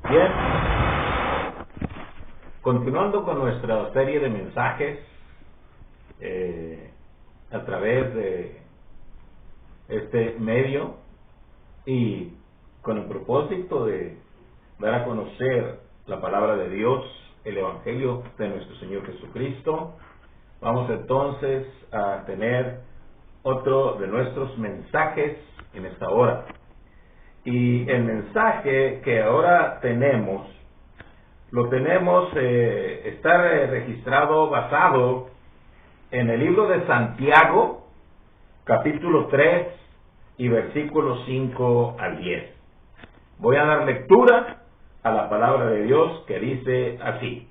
Bien, continuando con nuestra serie de mensajes a través de este medio y con el propósito de dar a conocer la palabra de Dios, el Evangelio de nuestro Señor Jesucristo, vamos entonces a tener otro de nuestros mensajes en esta hora. Y el mensaje que ahora tenemos, está registrado, basado en el libro de Santiago, capítulo 3 y versículos 5 al 10. Voy a dar lectura a la palabra de Dios que dice así.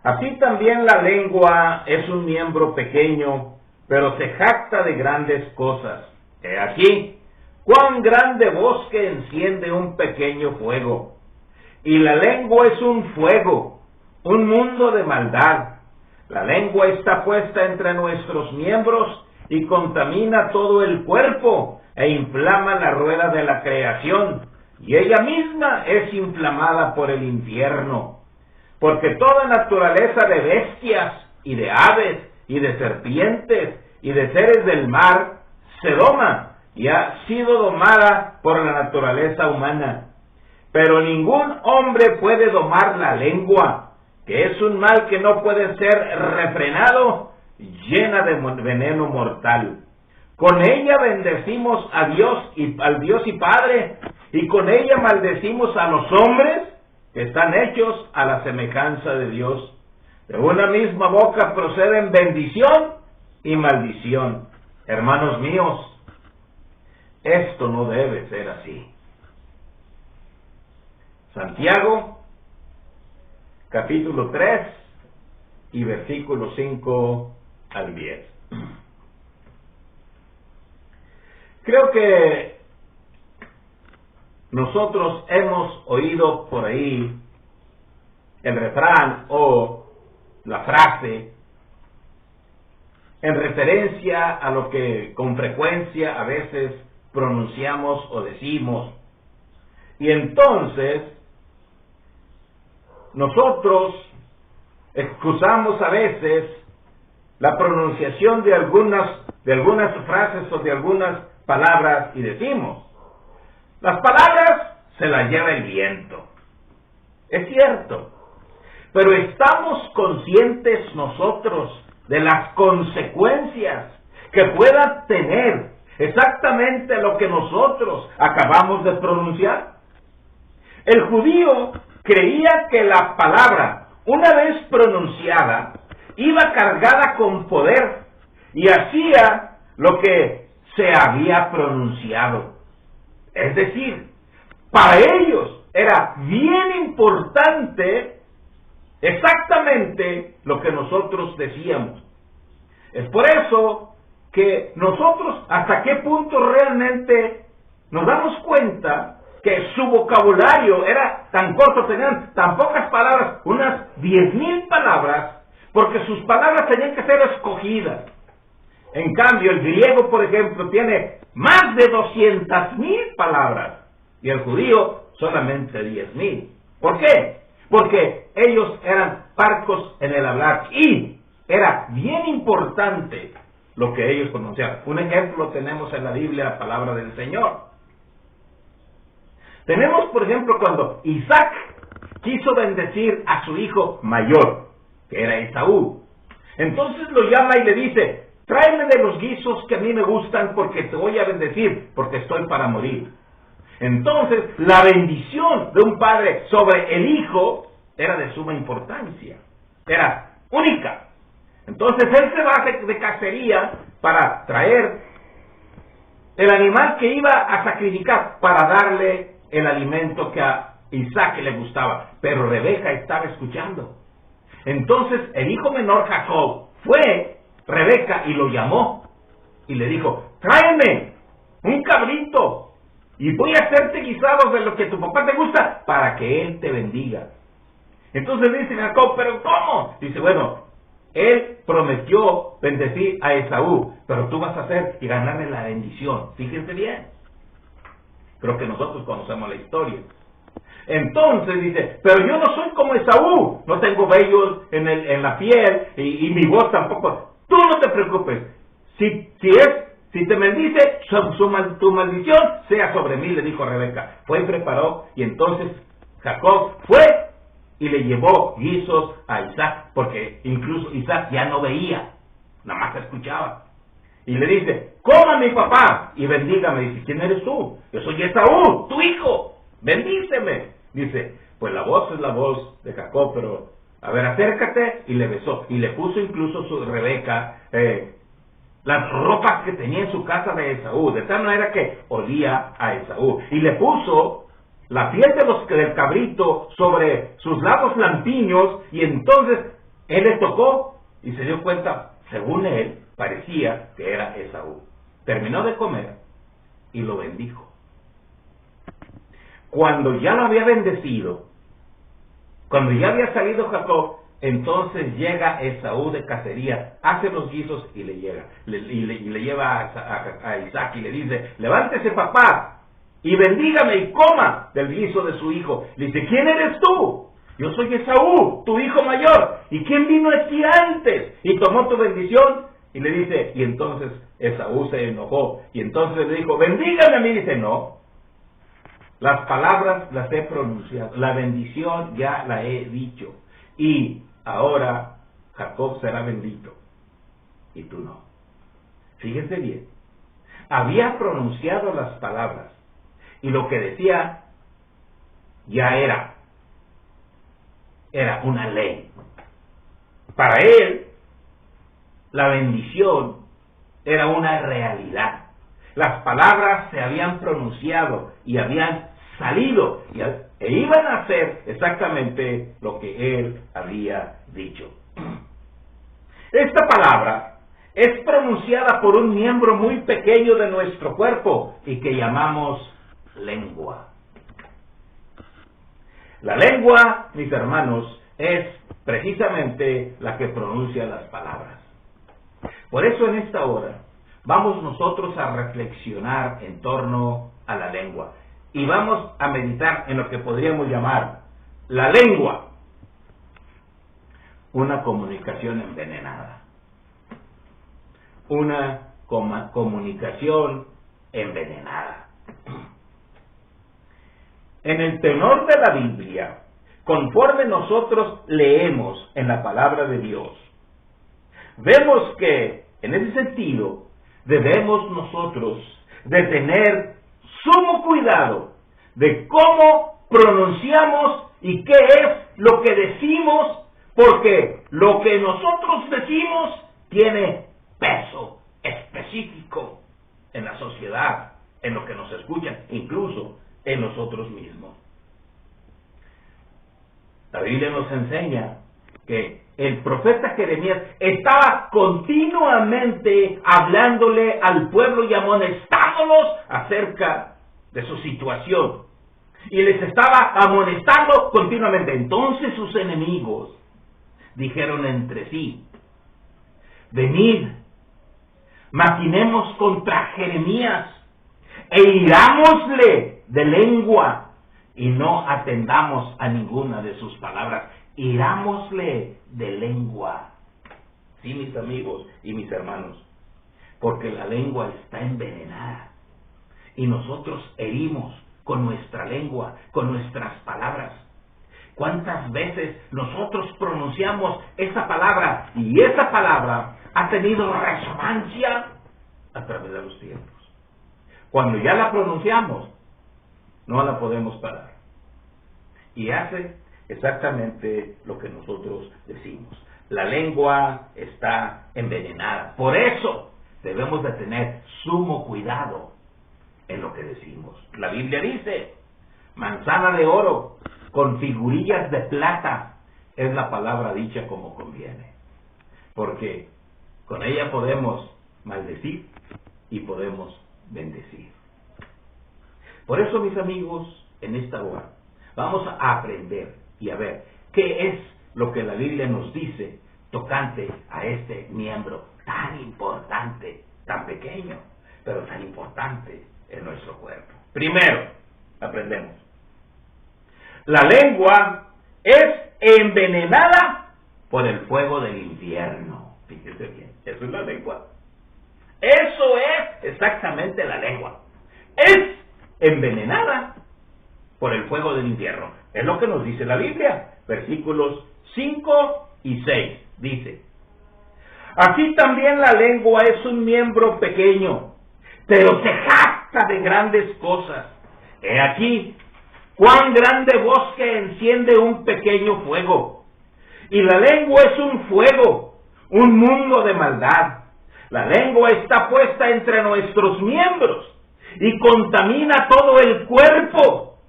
Así también la lengua es un miembro pequeño, pero se jacta de grandes cosas. He aquí, cuán grande bosque enciende un pequeño fuego. Y la lengua es un fuego, un mundo de maldad. La lengua está puesta entre nuestros miembros y contamina todo el cuerpo e inflama la rueda de la creación. Y ella misma es inflamada por el infierno. Porque toda naturaleza de bestias y de aves y de serpientes y de seres del mar se doma y ha sido domada por la naturaleza humana. Pero ningún hombre puede domar la lengua, que es un mal que no puede ser refrenado, llena de veneno mortal. Con ella bendecimos a Dios al Dios y Padre, y con ella maldecimos a los hombres que están hechos a la semejanza de Dios. De una misma boca proceden bendición y maldición. Hermanos míos, esto no debe ser así. Santiago, capítulo 3 y versículos 5 al 10. Creo que nosotros hemos oído por ahí el refrán o la frase en referencia a lo que con frecuencia a veces pronunciamos o decimos. Y entonces nosotros excusamos a veces la pronunciación de algunas frases o de algunas palabras y decimos, las palabras se las lleva el viento. Es cierto, pero estamos conscientes nosotros de las consecuencias que pueda tener exactamente lo que nosotros acabamos de pronunciar. El judío creía que la palabra, una vez pronunciada, iba cargada con poder y hacía lo que se había pronunciado. Es decir, para ellos era bien importante exactamente lo que nosotros decíamos. Es por eso que nosotros hasta qué punto realmente nos damos cuenta que su vocabulario era tan corto, tenían tan pocas palabras, unas 10,000 palabras, porque sus palabras tenían que ser escogidas. En cambio, el griego, por ejemplo, tiene más de 200,000 palabras, y el judío solamente 10,000. ¿Por qué? Porque ellos eran parcos en el hablar, y era bien importante lo que ellos pronunciaban. Un ejemplo tenemos en la Biblia, la palabra del Señor. Tenemos, por ejemplo, cuando Isaac quiso bendecir a su hijo mayor, que era Esaú. Entonces lo llama y le dice, tráeme de los guisos que a mí me gustan porque te voy a bendecir, porque estoy para morir. Entonces, la bendición de un padre sobre el hijo era de suma importancia, era única. Entonces él se va de cacería para traer el animal que iba a sacrificar para darle el alimento que a Isaac le gustaba. Pero Rebeca estaba escuchando. Entonces el hijo menor Jacob fue Rebeca y lo llamó y le dijo, tráeme un cabrito y voy a hacerte guisados de lo que tu papá te gusta para que él te bendiga. Entonces dice Jacob, ¿pero cómo? Dice, bueno, él prometió bendecir a Esaú, pero tú vas a hacer y ganarle la bendición. Fíjense bien. Creo que nosotros conocemos la historia. Entonces dice, pero yo no soy como Esaú, no tengo vellos en la piel y mi voz tampoco. Tú no te preocupes, si te bendice, tu maldición sea sobre mí, le dijo Rebeca. Fue y preparó, y entonces Jacob fue y le llevó guisos a Isaac, porque incluso Isaac ya no veía, nada más escuchaba. Y le dice, coma mi papá y bendígame. Dice, ¿quién eres tú? Yo soy Esaú, tu hijo, bendíceme. Dice, pues la voz es la voz de Jacob, pero a ver, acércate. Y le besó, y le puso incluso Rebeca las ropas que tenía en su casa de Esaú, de tal manera que olía a Esaú. Y le puso la piel del cabrito sobre sus labios lampiños, y entonces él le tocó y se dio cuenta, según él, parecía que era Esaú. Terminó de comer y lo bendijo. Cuando ya lo había bendecido, cuando ya había salido Jacob, entonces llega Esaú de cacería, hace los guisos y le lleva a Isaac y le dice, levántese papá y bendígame y coma del guiso de su hijo. Le dice, ¿quién eres tú? Yo soy Esaú, tu hijo mayor. ¿Y quién vino aquí antes? Y tomó tu bendición. Y le dice, y entonces Esaú se enojó. Y entonces le dijo, bendígame a mí. Dice, no. Las palabras las he pronunciado. La bendición ya la he dicho. Y ahora Jacob será bendito. Y tú no. Fíjense bien. Había pronunciado las palabras. Y lo que decía ya era una ley. Para él, la bendición era una realidad. Las palabras se habían pronunciado y habían salido e iban a hacer exactamente lo que él había dicho. Esta palabra es pronunciada por un miembro muy pequeño de nuestro cuerpo y que llamamos lengua. La lengua, mis hermanos, es precisamente la que pronuncia las palabras. Por eso en esta hora vamos nosotros a reflexionar en torno a la lengua y vamos a meditar en lo que podríamos llamar la lengua, una comunicación envenenada, una comunicación envenenada. En el tenor de la Biblia, conforme nosotros leemos en la palabra de Dios, vemos que, en ese sentido, debemos nosotros de tener sumo cuidado de cómo pronunciamos y qué es lo que decimos, porque lo que nosotros decimos tiene peso específico en la sociedad, en lo que nos escuchan, incluso en nosotros mismos. La Biblia nos enseña que el profeta Jeremías estaba continuamente hablándole al pueblo y amonestándolos acerca de su situación. Y les estaba amonestando continuamente. Entonces sus enemigos dijeron entre sí, venid, maquinemos contra Jeremías e hirámosle de lengua y no atendamos a ninguna de sus palabras. Hirámosle de lengua. Sí, mis amigos y mis hermanos, porque la lengua está envenenada y nosotros herimos con nuestra lengua, con nuestras palabras. ¿Cuántas veces nosotros pronunciamos esa palabra y esa palabra ha tenido resonancia a través de los tiempos? Cuando ya la pronunciamos, no la podemos parar. Y hace exactamente lo que nosotros decimos. La lengua está envenenada. Por eso debemos de tener sumo cuidado en lo que decimos. La Biblia dice, manzana de oro con figurillas de plata es la palabra dicha como conviene. Porque con ella podemos maldecir y podemos bendecir. Por eso, mis amigos, en esta hora vamos a aprender y a ver qué es lo que la Biblia nos dice tocante a este miembro tan importante, tan pequeño, pero tan importante en nuestro cuerpo. Primero, aprendemos. La lengua es envenenada por el fuego del infierno. Fíjese bien, eso es la lengua. Eso es exactamente la lengua. Es envenenada por el fuego del infierno. Es lo que nos dice la Biblia. Versículos 5 y 6. Dice: así también la lengua es un miembro pequeño, pero se jacta de grandes cosas. He aquí, cuán grande bosque enciende un pequeño fuego. Y la lengua es un fuego, un mundo de maldad. La lengua está puesta entre nuestros miembros y contamina todo el cuerpo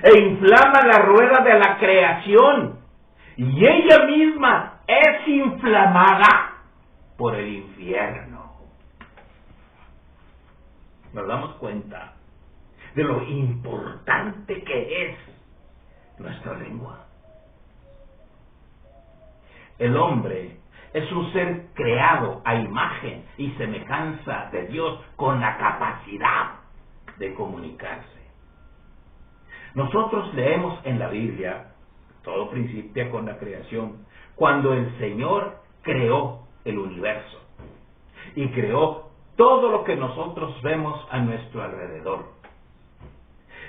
e inflama la rueda de la creación. Y ella misma es inflamada por el infierno. Nos damos cuenta de lo importante que es nuestra lengua. El hombre es un ser creado a imagen y semejanza de Dios con la capacidad de comunicarse. Nosotros leemos en la Biblia, todo principia con la creación, cuando el Señor creó el universo y creó todo lo que nosotros vemos a nuestro alrededor.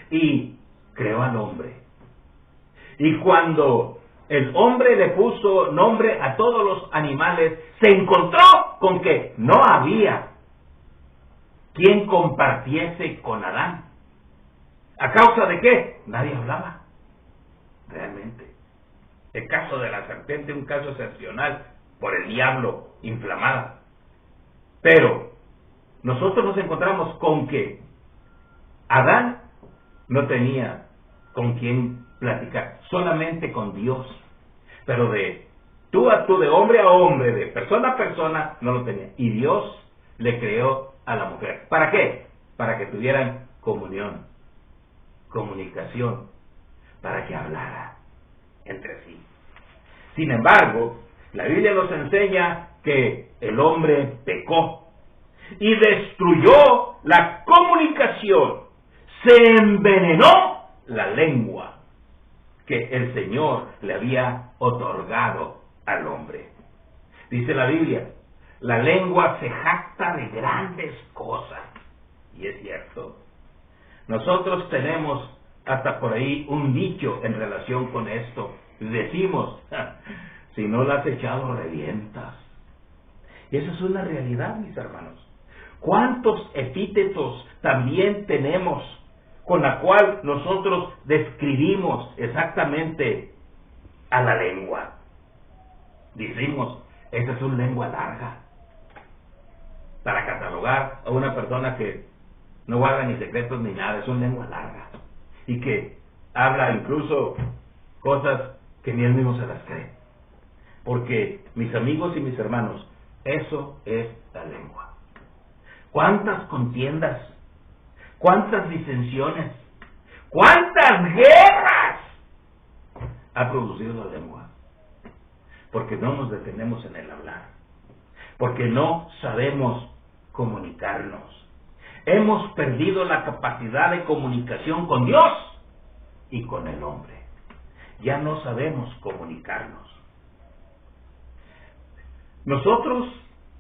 Y creó al hombre. Y cuando el hombre le puso nombre a todos los animales, se encontró con que no había quien compartiese con Adán. ¿A causa de qué? Nadie hablaba. Realmente. El caso de la serpiente, un caso excepcional, por el diablo inflamada. Pero nosotros nos encontramos con que Adán no tenía con quién platicar, solamente con Dios. Pero de tú a tú, de hombre a hombre, de persona a persona, no lo tenía. Y Dios le creó a la mujer. ¿Para qué? Para que tuvieran comunión, comunicación, para que hablara entre sí. Sin embargo, la Biblia nos enseña que el hombre pecó y destruyó la comunicación. Se envenenó la lengua que el Señor le había otorgado al hombre. Dice la Biblia, la lengua se jacta de grandes cosas. Y es cierto. Nosotros tenemos hasta por ahí un dicho en relación con esto. Decimos, si no la has echado, revientas. Y eso es una realidad, mis hermanos. ¿Cuántos epítetos también tenemos con la cual nosotros describimos exactamente a la lengua? Decimos, esa es una lengua larga. Para catalogar a una persona que no guarda ni secretos ni nada, es una lengua larga. Y que habla incluso cosas que ni él mismo se las cree. Porque, mis amigos y mis hermanos, eso es la lengua. ¿Cuántas contiendas? ¿Cuántas disensiones? ¿Cuántas guerras ha producido la lengua? Porque no nos detenemos en el hablar. Porque no sabemos comunicarnos. Hemos perdido la capacidad de comunicación con Dios y con el hombre. Ya no sabemos comunicarnos. Nosotros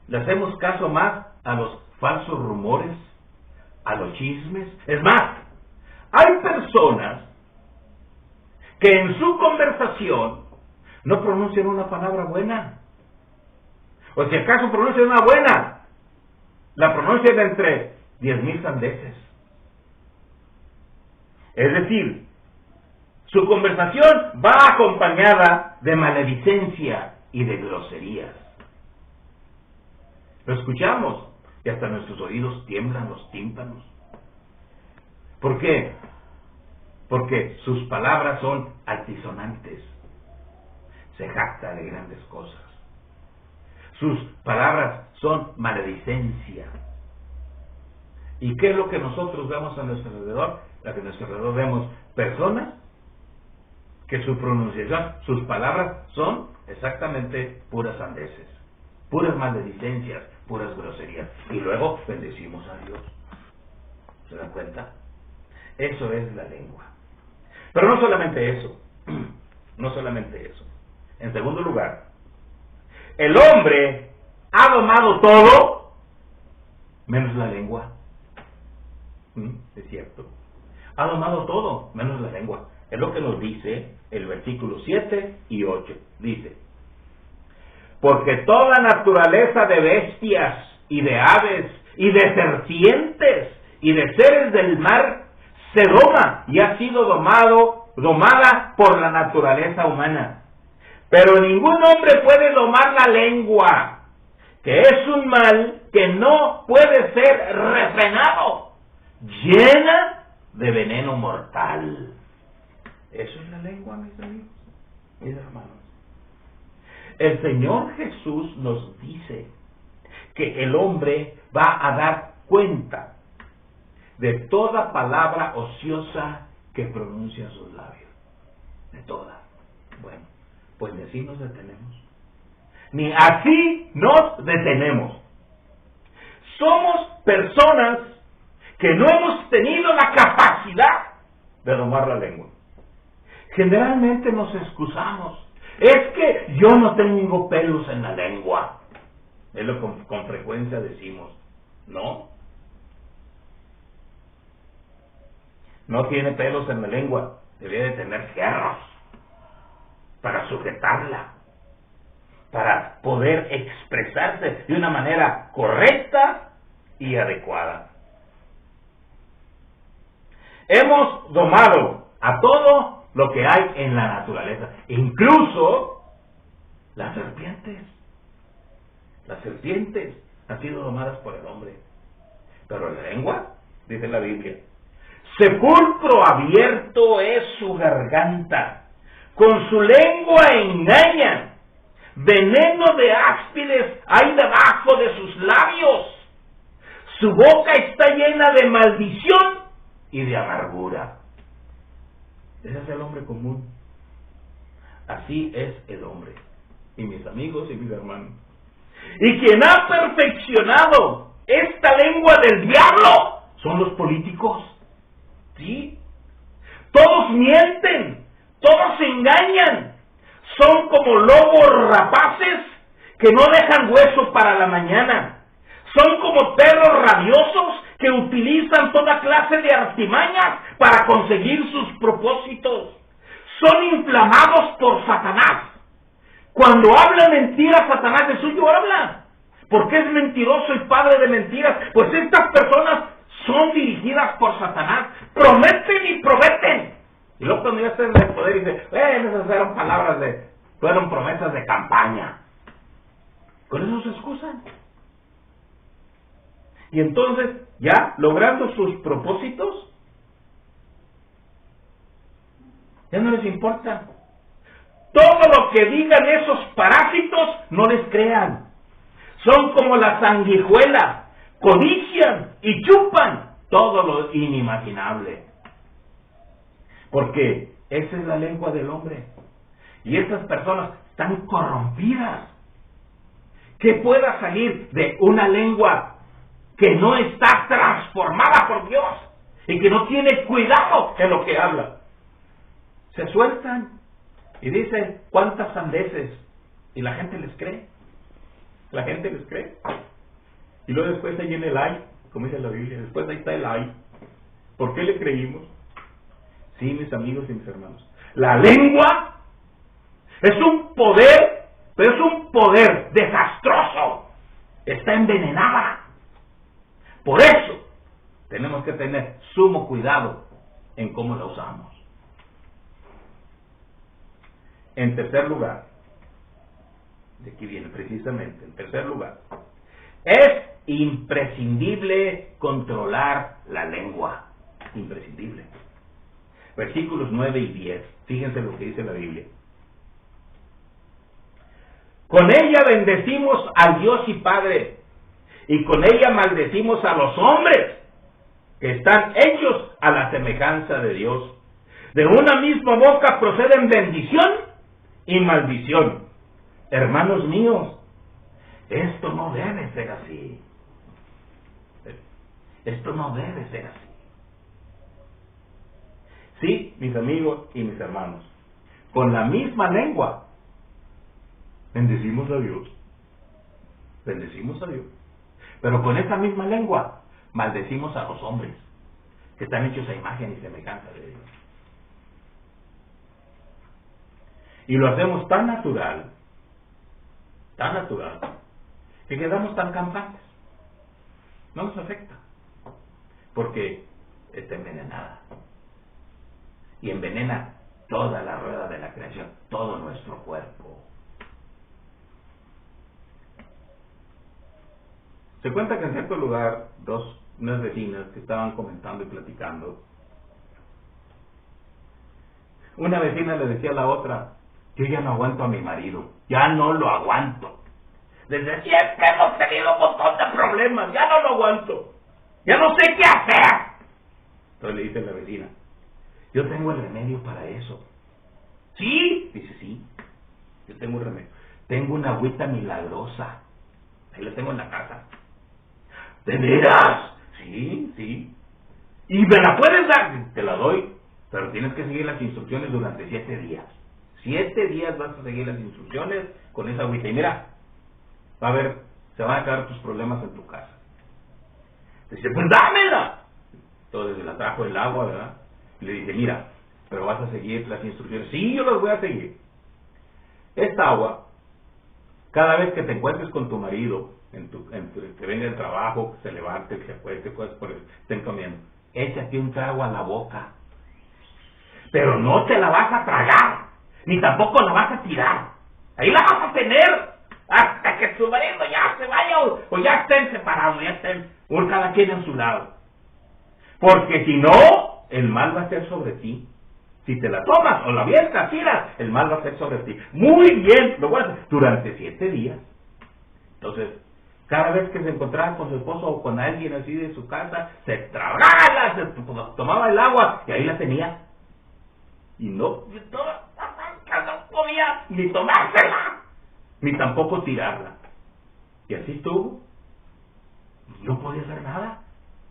le hacemos caso más a los falsos rumores, a los chismes. Es más, hay personas que en su conversación no pronuncian una palabra buena. O si acaso pronuncian una buena, la pronuncian entre 10,000 sandeces. Es decir, su conversación va acompañada de maledicencia y de groserías. Lo escuchamos y hasta nuestros oídos tiemblan los tímpanos. ¿Por qué? Porque sus palabras son altisonantes. Se jacta de grandes cosas. Sus palabras son maledicencia. ¿Y qué es lo que nosotros vemos a nuestro alrededor? A nuestro alrededor vemos personas que su pronunciación, sus palabras son exactamente puras sandeces, puras maledicencias, puras groserías. Y luego bendecimos a Dios. ¿Se dan cuenta? Eso es la lengua. Pero no solamente eso, no solamente eso. En segundo lugar, el hombre ha domado todo menos la lengua. Es cierto. Ha domado todo menos la lengua. Es lo que nos dice el versículo 7 y 8. Dice: porque toda naturaleza de bestias y de aves y de serpientes y de seres del mar se doma y ha sido domada por la naturaleza humana. Pero ningún hombre puede domar la lengua, que es un mal que no puede ser refrenado, llena de veneno mortal. Eso es la lengua, mis amigos, mis hermanos. El Señor Jesús nos dice que el hombre va a dar cuenta de toda palabra ociosa que pronuncia sus labios. De toda. Bueno, pues ni así nos detenemos. Ni así nos detenemos. Somos personas que no hemos tenido la capacidad de domar la lengua. Generalmente nos excusamos. Es que yo no tengo pelos en la lengua. Es lo que con frecuencia decimos. No. No tiene pelos en la lengua. Debe de tener fierros para sujetarla, para poder expresarse de una manera correcta y adecuada. Hemos domado a todo lo que hay en la naturaleza, incluso las serpientes. Las serpientes han sido domadas por el hombre. Pero la lengua, dice la Biblia, sepulcro abierto es su garganta, con su lengua engañan, veneno de áspides hay debajo de sus labios, su boca está llena de maldición y de amargura. Ese es el hombre común. Así es el hombre. Y mis amigos y mis hermanos. Y quien ha perfeccionado esta lengua del diablo son los políticos. ¿Sí? Todos mienten, todos se engañan. Son como lobos rapaces que no dejan hueso para la mañana. Son como perros rabiosos que utilizan toda clase de artimañas para conseguir sus propósitos. Son inflamados por Satanás. Cuando habla mentiras, Satanás de suyo habla, porque es mentiroso y padre de mentiras. Pues estas personas son dirigidas por Satanás. Prometen y prometen. Y luego cuando ya estén en el poder dice, esas eran fueron promesas de campaña. Con eso se excusan. Y entonces, ya logrando sus propósitos, ya no les importa. Todo lo que digan esos parásitos, no les crean. Son como la sanguijuela, codician y chupan todo lo inimaginable. Porque esa es la lengua del hombre. Y estas personas están corrompidas. ¿Qué pueda salir de una lengua que no está transformada por Dios y que no tiene cuidado en lo que habla? Se sueltan y dicen cuántas sandeces y la gente les cree. La gente les cree. Y luego después ahí viene el ay, como dice la Biblia, después ahí está el ay. ¿Por qué le creímos? Sí, mis amigos y mis hermanos. La lengua es un poder, pero es un poder desastroso. Está envenenada. Por eso tenemos que tener sumo cuidado en cómo la usamos. En tercer lugar, de aquí viene precisamente, en tercer lugar, es imprescindible controlar la lengua. Imprescindible. Versículos 9 y 10. Fíjense lo que dice la Biblia. Con ella bendecimos al Dios y Padre, y con ella maldecimos a los hombres, que están hechos a la semejanza de Dios. De una misma boca proceden bendición y maldición. Hermanos míos, esto no debe ser así. Esto no debe ser así. Sí, mis amigos y mis hermanos, con la misma lengua bendecimos a Dios. Bendecimos a Dios. Pero con esa misma lengua maldecimos a los hombres que están hechos a imagen y semejanza de Dios. Y lo hacemos tan natural, que quedamos tan campantes. No nos afecta, porque está envenenada. Y envenena toda la rueda de la creación, todo nuestro cuerpo. Se cuenta que en cierto lugar, unas vecinas que estaban comentando y platicando, una vecina le decía a la otra: yo ya no aguanto a mi marido, ya no lo aguanto. Desde siempre hemos tenido un montón de problemas, ya no lo aguanto, ya no sé qué hacer. Entonces le dice la vecina: yo tengo el remedio para eso. ¿Sí? Dice: sí, yo tengo un remedio. Tengo una agüita milagrosa, ahí la tengo en la casa. ¿De veras? Sí, sí. ¿Y me la puedes dar? Te la doy, pero tienes que seguir las instrucciones durante 7 días. 7 días vas a seguir las instrucciones con esa agüita. Y mira, va a ver, se van a acabar tus problemas en tu casa. Dice: pues dámela. Entonces la trajo el agua, ¿verdad? Y le dice: mira, pero vas a seguir las instrucciones. Sí, yo las voy a seguir. Esta agua, cada vez que te encuentres con tu marido, que venga del trabajo, que se levante, que se acueste, cosas por eso, estén comiendo, échate un trago a la boca. Pero no te la vas a tragar, ni tampoco la vas a tirar. Ahí la vas a tener hasta que tu marido ya se vaya o ya estén separados, ya estén cada quien en su lado. Porque si no, el mal va a ser sobre ti. Si te la tomas o la avientas, tiras, el mal va a ser sobre ti. Muy bien, lo voy a hacer durante 7 días. Entonces, cada vez que se encontraba con su esposo o con alguien así de su casa, se tragaba, se tomaba el agua y ahí la tenía. Y no podía ni tomársela, ni tampoco tirarla. Y así estuvo. Y no podía hacer nada.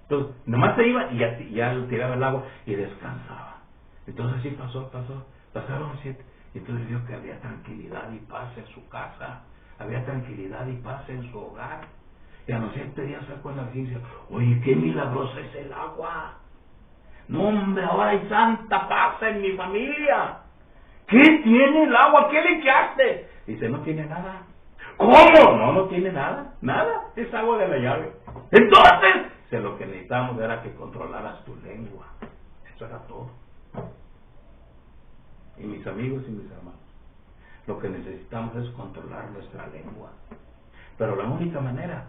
Entonces, nomás se iba y ya tiraba el agua y descansaba. Entonces así pasaron 7. Y entonces vio que había tranquilidad y paz en su casa, había tranquilidad y paz en su hogar. Y a los 7 días fue con la vecina y dice: oye, qué milagrosa es el agua. No, hombre, ahora hay santa paz en mi familia. ¿Qué tiene el agua? ¿Qué le echaste? Dice: no tiene nada. ¿Cómo? No tiene nada, nada, es agua de la llave. Entonces, lo que necesitamos era que controlaras tu lengua. Eso era todo. Y mis amigos y mis hermanos, lo que necesitamos es controlar nuestra lengua. Pero la única manera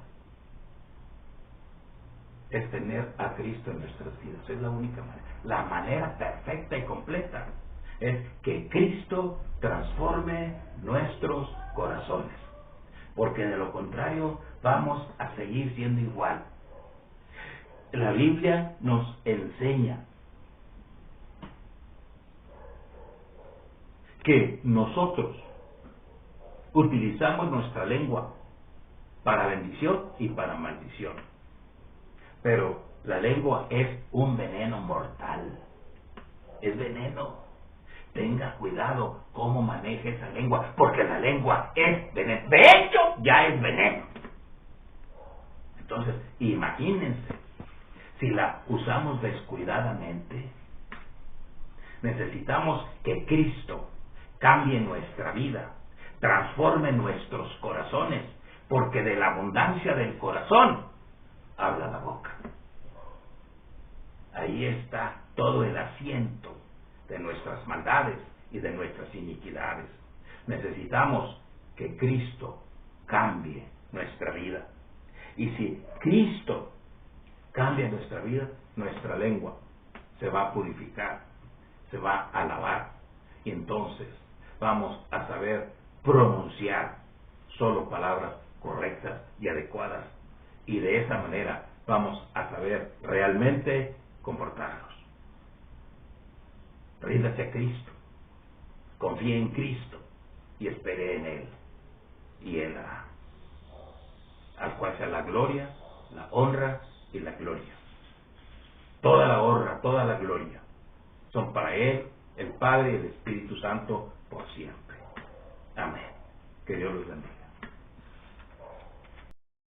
es tener a Cristo en nuestras vidas. Es la única manera. La manera perfecta y completa es que Cristo transforme nuestros corazones. Porque de lo contrario vamos a seguir siendo igual. La Biblia nos enseña que nosotros utilizamos nuestra lengua para bendición y para maldición. Pero la lengua es un veneno mortal. Es veneno. Tenga cuidado cómo maneje esa lengua, porque la lengua es veneno. De hecho, ya es veneno. Entonces, imagínense, si la usamos descuidadamente. Necesitamos que Cristo cambie nuestra vida, transforme nuestros corazones, porque de la abundancia del corazón habla la boca. Ahí está todo el asiento de nuestras maldades y de nuestras iniquidades. Necesitamos que Cristo cambie nuestra vida. Y si Cristo cambia nuestra vida, nuestra lengua se va a purificar, se va a lavar, y entonces vamos a saber pronunciar solo palabras correctas y adecuadas, y de esa manera vamos a saber realmente comportarnos. Ríndase a Cristo, confíe en Cristo y espere en Él, y Él hará. Al cual sea la gloria, la honra y la gloria. Toda la honra, toda la gloria son para Él, el Padre y el Espíritu Santo, por siempre. Amén. Que Dios los bendiga.